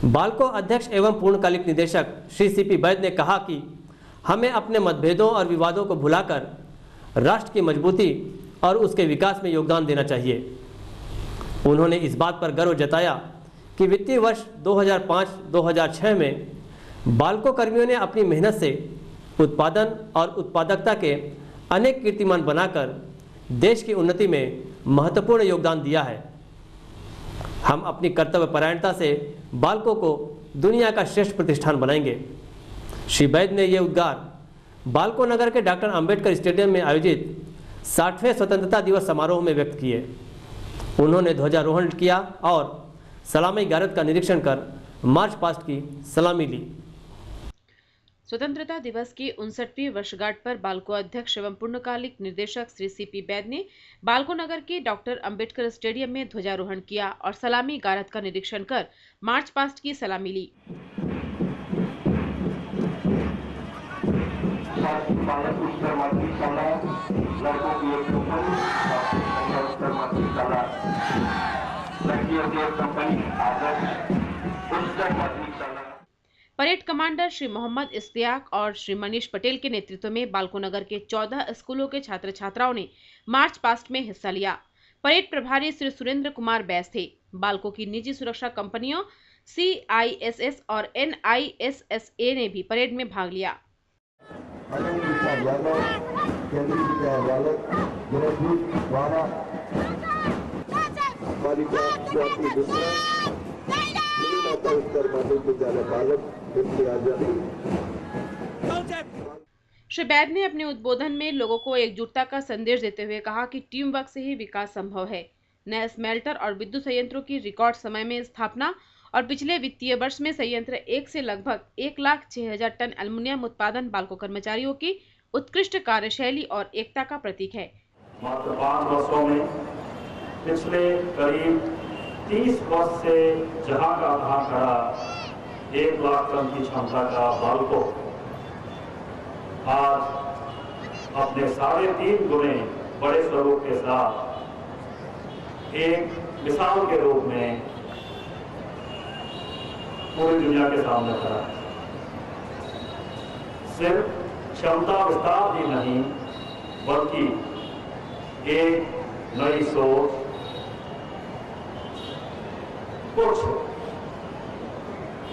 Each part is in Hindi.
बाल्को अध्यक्ष एवं पूर्णकालिक निदेशक श्री सीपी वैद्य ने कहा कि हमें अपने मतभेदों और विवादों को भुलाकर राष्ट्र की मजबूती और उसके विकास में योगदान देना चाहिए। उन्होंने इस बात पर गर्व जताया कि वित्तीय वर्ष 2005-2006 में बाल्को कर्मियों ने अपनी मेहनत से उत्पादन और उत्पादकता के अनेक कीर्तिमान बनाकर देश की उन्नति में महत्वपूर्ण योगदान दिया है। हम अपनी कर्तव्यपरायणता से बाल्को को दुनिया का श्रेष्ठ प्रतिष्ठान बनाएंगे। श्री वैद्य ने ये उद्गार बाल्को नगर के डॉक्टर अंबेडकर स्टेडियम में आयोजित 60वें स्वतंत्रता दिवस समारोह में व्यक्त किए। उन्होंने ध्वजारोहण किया और सलामी गारद का निरीक्षण कर मार्च पास्ट की सलामी ली। स्वतंत्रता दिवस की 59वीं वर्षगांठ पर बाल्को अध्यक्ष एवं पूर्णकालिक निर्देशक श्री सीपी वैद्य ने बाल्को नगर के डॉक्टर अंबेडकर स्टेडियम में ध्वजारोहण किया और सलामी गारद का निरीक्षण कर मार्च पास्ट की सलामी ली। परेड कमांडर श्री मोहम्मद इश्तियाक और श्री मनीष पटेल के नेतृत्व में बाल्को नगर के 14 स्कूलों के छात्र छात्राओं ने मार्च पास्ट में हिस्सा लिया। परेड प्रभारी श्री सुरेंद्र कुमार बैस थे। बाल्को की निजी सुरक्षा कंपनियों CISS और NISSA ने भी परेड में भाग लिया। श्री वैद्य ने अपने उद्बोधन में लोगों को एकजुटता का संदेश देते हुए कहा कि टीम वर्क से ही विकास संभव है। नए स्मेल्टर और विद्युत संयंत्रों की रिकॉर्ड समय में स्थापना और पिछले वित्तीय वर्ष में संयंत्र 1 से लगभग 1,06,000 टन एल्युमिनियम उत्पादन बाल्को कर्मचारियों की उत्कृष्ट कार्यशैली और एकता का प्रतीक है। मात्र 5 वर्षों में पिछले करीब 30 वर्ष से जहां का तहां खड़ा 1 लाख टन की क्षमता का बाल्को आज अपने 3.5 गुने बड़े स्वरूप के साथ एक मिसाल के रूप में पूरी दुनिया के सामने खड़ा है। सिर्फ क्षमता विस्तार ही नहीं बल्कि एक नई सोच, कुछ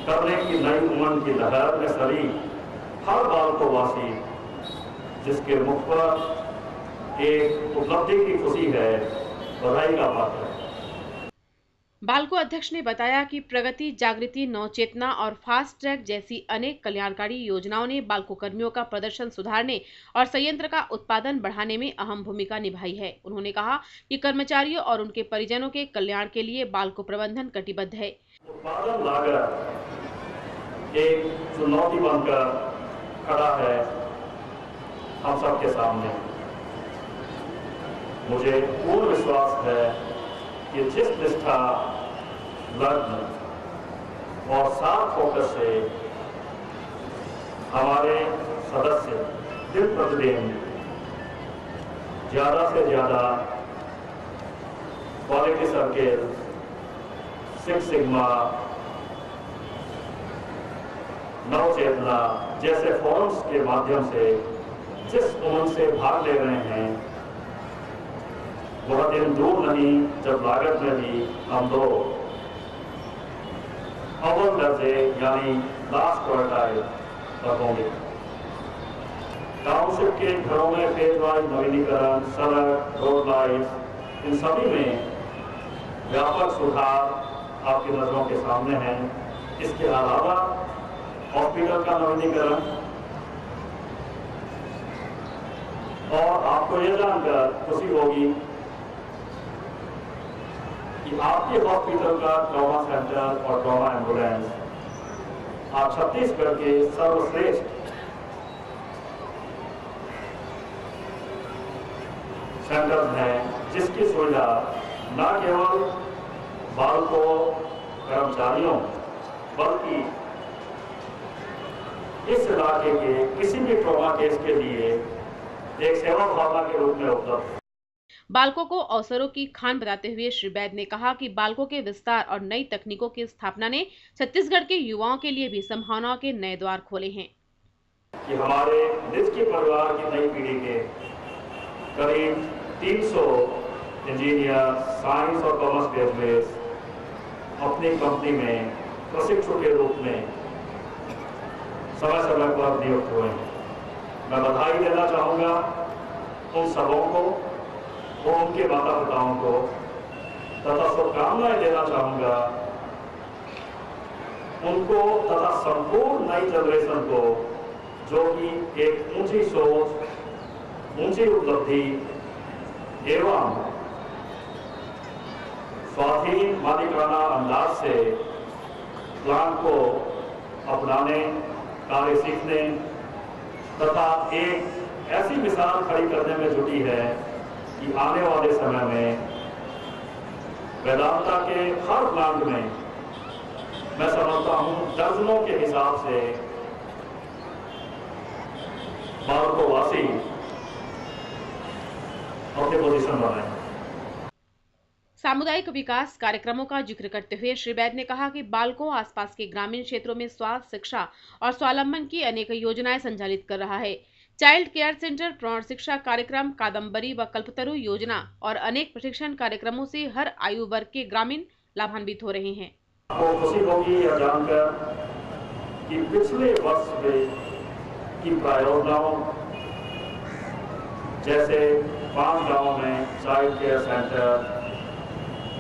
करने की नई उमंग की लहर में सरी हर बाल्को वासी जिसके मुख पर एक उपलब्धि की खुशी है, बधाई का पात्र है। बाल्को अध्यक्ष ने बताया कि प्रगति, जागृति, नवचेतना और फास्ट ट्रैक जैसी अनेक कल्याणकारी योजनाओं ने बाल्को कर्मियों का प्रदर्शन सुधारने और संयंत्र का उत्पादन बढ़ाने में अहम भूमिका निभाई है। उन्होंने कहा कि कर्मचारियों और उनके परिजनों के कल्याण के लिए बाल्को प्रबंधन कटिबद्ध है। उत्पादन लागत एक चुनौती बनकर खड़ा है हम सबके सामने। मुझे पूर्ण विश्वास है कि जिस निष्ठा, लग्न और साफ फोकस से हमारे सदस्य दिन प्रतिदिन ज्यादा से ज्यादा क्वालिटी सर्किल, 6 सिग्मा, नवचेतना जैसे फोरम्स के माध्यम से जिस उमंग से भाग ले रहे हैं, वह दिन दूर नहीं जब लागत में भी हम लोग अव्वल दर्जे यानी लास्ट क्वार्टाइल पर होंगे। टाउनशिप के घरों में फेज वाइज नवीनीकरण, सड़क, रोड लाइट, इन सभी में व्यापक सुधार आपकी नजरों के सामने हैं। इसके अलावा हॉस्पिटल का नवीनीकरण, और आपको यह जानकर खुशी होगी कि आपके हॉस्पिटल का ट्रॉमा सेंटर और ट्रॉमा एम्बुलेंस आज छत्तीसगढ़ के सर्वश्रेष्ठ सेंटर्स हैं, जिसकी सुविधा न केवल बाल्को कर्मचारियों बल्कि इस इलाके के किसी भी ट्रॉमा केस के लिए एक सेवा भावना के रूप में उपलब्ध है। बालकों को अवसरों की खान बताते हुए श्री बैद ने कहा कि बालकों के विस्तार और नई तकनीकों की स्थापना ने छत्तीसगढ़ के युवाओं के लिए भी संभावनाओं के नए द्वार खोले हैं। कि हमारे देश के परिवार की नई पीढ़ी के करीब 300 इंजीनियर, साइंस और कॉमर्स ग्रेजुएट्स अपनी कंपनी में प्रशिक्षु के रूप में समय समय पर नियुक्त हुए हैं। मैं बधाई देना चाहूँगा उन सबों को और उनके माता पिताओं को तथा शुभकामनाएं देना चाहूँगा उनको तथा संपूर्ण नई जनरेशन को, जो कि एक ऊंची सोच, ऊंची उपलब्धि एवं स्वाधीन मालिकाना अंदाज से प्लान को अपनाने, कार्य सीखने तथा एक ऐसी मिसाल खड़ी करने में जुटी है कि आने वाले समय में वेदांता के हर प्लांट में मैं समझता हूं दर्जनों के हिसाब से भारतवासी अपनी पोजीशन बनाए। सामुदायिक विकास कार्यक्रमों का जिक्र करते हुए श्री बैद ने कहा कि बालकों आसपास के ग्रामीण क्षेत्रों में स्वास्थ्य, शिक्षा और स्वावलंबन की अनेक योजनाएं संचालित कर रहा है। चाइल्ड केयर सेंटर, प्रौढ़ शिक्षा कार्यक्रम, कादम्बरी व कल्पतरु योजना और अनेक प्रशिक्षण कार्यक्रमों से हर आयु वर्ग के ग्रामीण लाभान्वित हो रहे हैं। आपको खुशी होगी यह जानकर कि पिछले वर्ष में की प्रायोजनाओं जैसे 5 गांवों में चाइल्ड केयर सेंटर,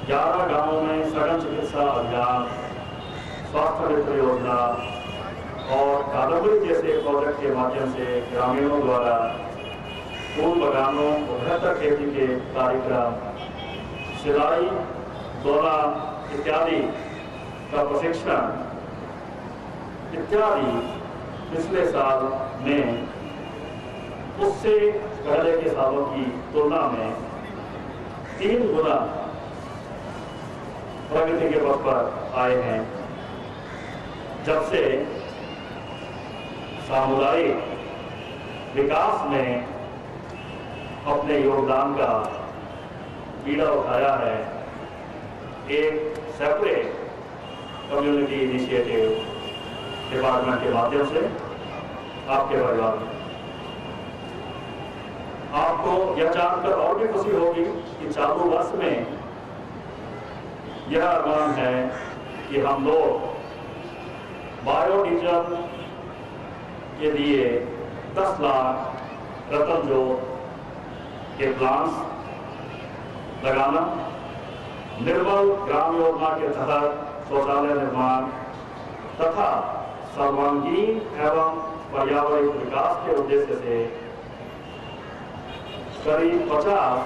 11 गांवों में सघन चिकित्सा अभियान, स्वास्थ्य मित्र योजना और कादम्बरी जैसे प्रोजेक्ट के माध्यम से ग्रामीणों द्वारा फूल बगानों और बेहतर खेती के कार्यक्रम, सिलाई, दोना इत्यादि का प्रशिक्षण इत्यादि पिछले साल में उससे पहले के सालों की तुलना में 3 गुना प्रगति के पथ पर आए हैं। जब से सामुदायिक विकास में अपने योगदान का बीड़ा उठाया है, एक सेपरेट कम्युनिटी इनिशिएटिव डिपार्टमेंट के माध्यम से आपके परिवार में। आपको यह जानकर और भी खुशी होगी कि चालू वर्ष में यह अरमान है कि हम लोग बायोडीजल के लिए 10 लाख रतन जो के प्लांट्स लगाना, निर्मल ग्राम योजना के तहत शौचालय निर्माण तथा सर्वांगीण एवं पर्यावरण विकास के उद्देश्य से करीब 50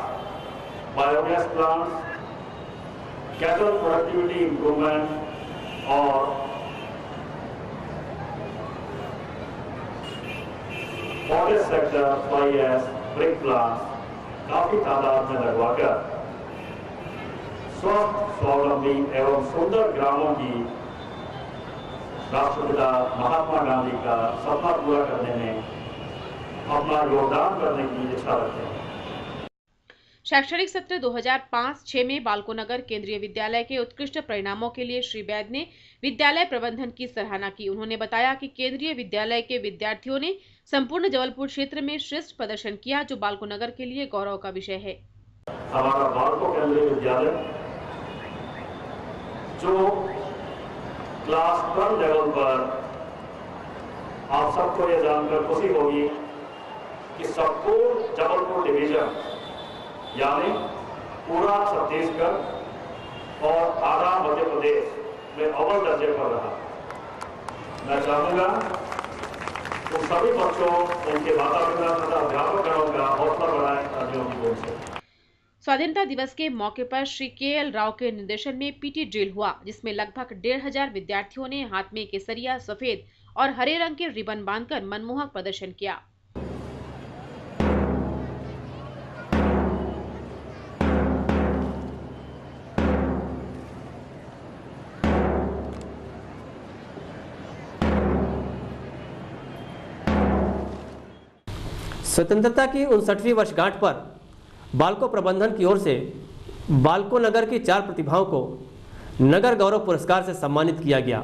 biogas plants, cattle productivity improvement और forest sector fly ash brick plants काफी तादाद में लगवाकर स्वस्थ, स्वावलंबी एवं सुंदर ग्रामों की राष्ट्रपिता महात्मा गांधी का सपना पूरा करने में अपना योगदान करने की इच्छा रखते हैं। शैक्षणिक सत्र 2005-06 में बालकोनगर केंद्रीय विद्यालय के उत्कृष्ट परिणामों के लिए श्री बैद ने विद्यालय प्रबंधन की सराहना की। उन्होंने बताया कि केंद्रीय विद्यालय के विद्यार्थियों ने संपूर्ण जबलपुर क्षेत्र में श्रेष्ठ प्रदर्शन किया, जो बालकोनगर के लिए गौरव का विषय है। हमारा बालको केंद्रीय विद्यालय जो क्लास 12 लेवल पर, आप सबको यह जानकर खुशी होगी कि संपूर्ण जबलपुर डिवीजन यानी पूरा छत्तीसगढ़ और आधा मध्य प्रदेश में अव्वल दर्जे पर रहा। मैं चाहूंगा उन सभी बच्चों, उनके माता पिता तथा अध्यापकों का हौसला बढ़ाएं राज्यों की ओर से। स्वाधीनता दिवस के मौके पर श्री के.एल. राव के निर्देशन में पीटी ड्रिल हुआ, जिसमें लगभग 1500 विद्यार्थियों ने हाथ में केसरिया, सफेद और हरे रंग के रिबन बांधकर मनमोहक प्रदर्शन किया। स्वतंत्रता की 59वीं वर्षगांठ पर बाल्को प्रबंधन की ओर से बाल्को नगर की 4 प्रतिभाओं को नगर गौरव पुरस्कार से सम्मानित किया गया।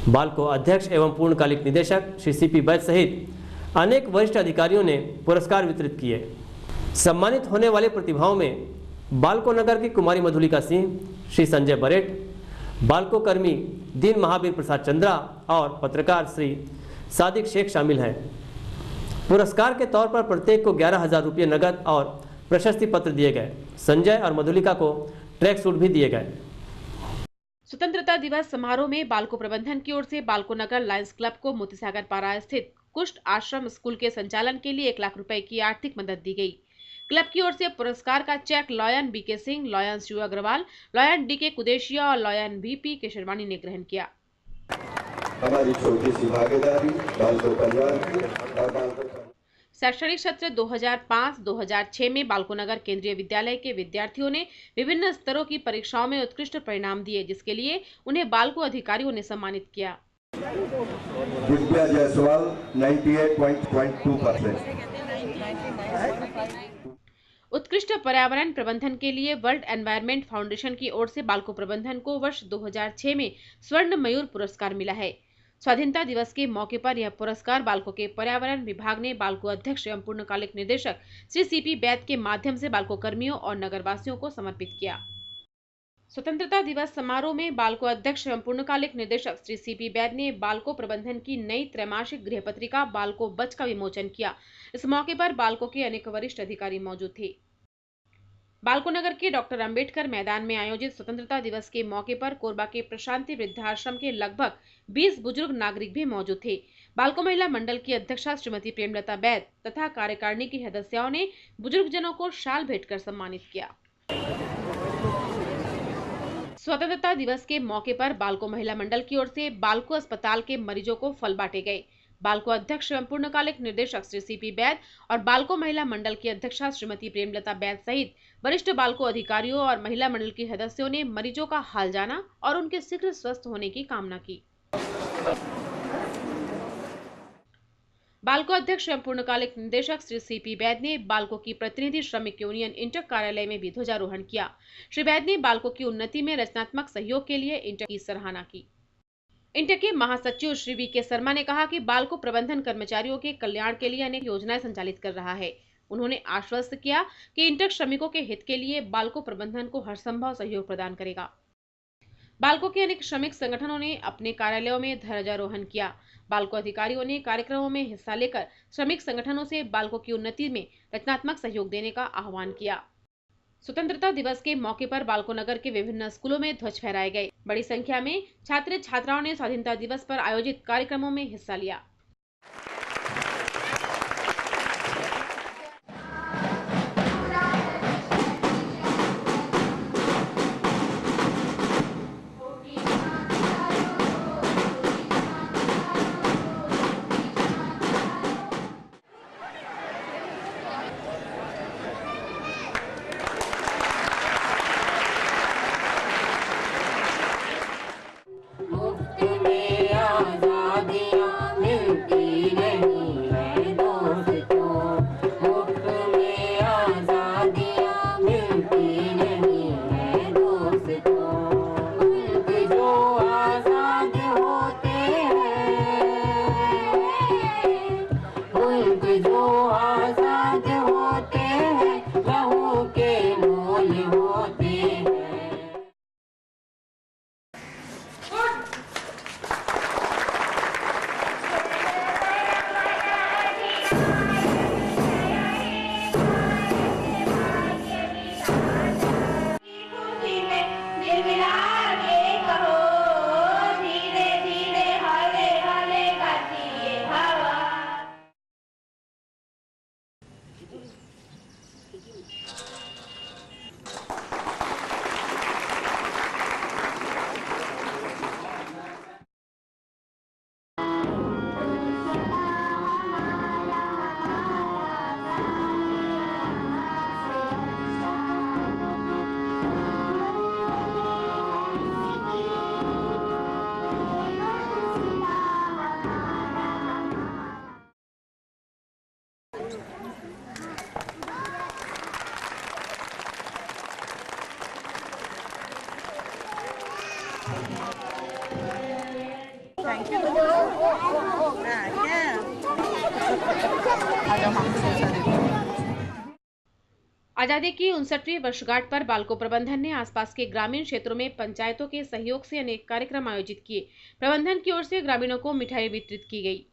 बाल्को अध्यक्ष एवं पूर्णकालिक निदेशक श्री सीपी बैद सहित अनेक वरिष्ठ अधिकारियों ने पुरस्कार वितरित किए। सम्मानित होने वाले प्रतिभाओं में बाल्को नगर की कुमारी मधुलिका सिंह, श्री संजय बरेट, बाल्को कर्मी दीन महावीर प्रसाद चंद्रा और पत्रकार श्री सादिक शेख शामिल हैं। पुरस्कार के तौर पर प्रत्येक को 11,000 रुपये नगद और प्रशस्ति पत्र दिए गए। संजय और मधुलिका को ट्रैक सूट भी दिए गए। स्वतंत्रता दिवस समारोह में बाल्को प्रबंधन की ओर से बाल्को नगर लायंस क्लब को मोतीसागर पारा स्थित कुष्ठ आश्रम स्कूल के संचालन के लिए 1 लाख रुपए की आर्थिक मदद दी गई। क्लब की ओर से पुरस्कार का cheque lion BK Singh, lion Shiv Agarwal, lion DK Kudeshiya और लॉयन बीपी केशरवानी ने ग्रहण किया। हमारी छोटी सी भागीदारी बाल्को परिवार की और बाल्को शैक्षणिक सत्र 2005-2006 में बाल्को नगर केंद्रीय विद्यालय के विद्यार्थियों ने विभिन्न स्तरों की परीक्षाओं में उत्कृष्ट परिणाम दिए, जिसके लिए उन्हें बाल्को अधिकारियों ने सम्मानित किया। दिव्या जायसवाल 98.2%। उत्कृष्ट पर्यावरण प्रबंधन के लिए वर्ल्ड एनवायरनमेंट फाउंडेशन की ओर से बाल्को प्रबंधन को वर्ष 2006 में स्वर्ण मयूर पुरस्कार मिला है। स्वाधीनता दिवस के मौके पर यह पुरस्कार बाल्को के पर्यावरण विभाग ने बाल्को अध्यक्ष एवं पूर्णकालिक निदेशक श्री सीपी बैद के माध्यम से बाल्को कर्मियों और नगरवासियों को समर्पित किया। स्वतंत्रता दिवस समारोह में बाल्को अध्यक्ष एवं पूर्णकालिक निदेशक श्री सीपी बैद ने बाल्को प्रबंधन की नई त्रैमासिक गृह पत्रिका बाल्को बच का विमोचन किया। इस मौके पर बाल्को के अनेक वरिष्ठ अधिकारी मौजूद थे। बाल्को नगर के डॉक्टर अंबेडकर मैदान में आयोजित स्वतंत्रता दिवस के मौके पर कोरबा के प्रशांति वृद्धाश्रम के लगभग 20 बुजुर्ग नागरिक भी मौजूद थे। बाल्को महिला मंडल की अध्यक्षा श्रीमती प्रेमलता बैद तथा कार्यकारिणी की सदस्यों ने बुजुर्गजनों को शाल भेंटकर सम्मानित किया। स्वतंत्रता दिवस के मौके पर बाल्को महिला मंडल की ओर से बाल्को अस्पताल के मरीजों को फल बांटे गए। बाल्को अध्यक्ष एवं पूर्णकालिक निर्देशक श्री सीपी बैद और बाल्को महिला मंडल की अध्यक्षा श्रीमती प्रेमलता बैद सहित वरिष्ठ बाल्को अधिकारियों और महिला मंडल के सदस्यों ने मरीजों का हाल जाना और उनके शीघ्र स्वस्थ होने की कामना की। बाल्को अध्यक्ष एवं पूर्णकालिक निदेशक श्री सीपी बैद ने बाल्को की प्रतिनिधि श्रमिक यूनियन इंटक कार्यालय में भी ध्वजारोहण किया। श्री बैद ने बाल्को की उन्नति में रचनात्मक सहयोग के लिए इंटक की सराहना की। इंटक के महासचिव श्री वीके शर्मा ने कहा कि बाल्को प्रबंधन कर्मचारियों के कल्याण के लिए अनेक योजनाएं संचालित कर रहा है। उन्होंने आश्वस्त किया कि इंटक श्रमिकों के हित के लिए बाल्को प्रबंधन को हर संभव सहयोग प्रदान करेगा। बाल्को के अनेक श्रमिक संगठनों ने अपने कार्यालयों में ध्वजारोहण किया। बाल्को अधिकारियों ने कार्यक्रमों में हिस्सा लेकर श्रमिक संगठनों से बाल्को की उन्नति में रचनात्मक सहयोग देने का आह्वान किया। स्वतंत्रता दिवस के मौके पर बाल्को नगर के विभिन्न स्कूलों में ध्वज फहराए गए। बड़ी संख्या में छात्र छात्राओं ने स्वाधीनता दिवस पर आयोजित कार्यक्रमों में हिस्सा लिया। मुफ्त में आजादियां मिल आजादी की 59वीं वर्षगांठ पर बाल्को प्रबंधन ने आसपास के ग्रामीण क्षेत्रों में पंचायतों के सहयोग से अनेक कार्यक्रम आयोजित किए। प्रबंधन की ओर से ग्रामीणों को मिठाई वितरित की गई।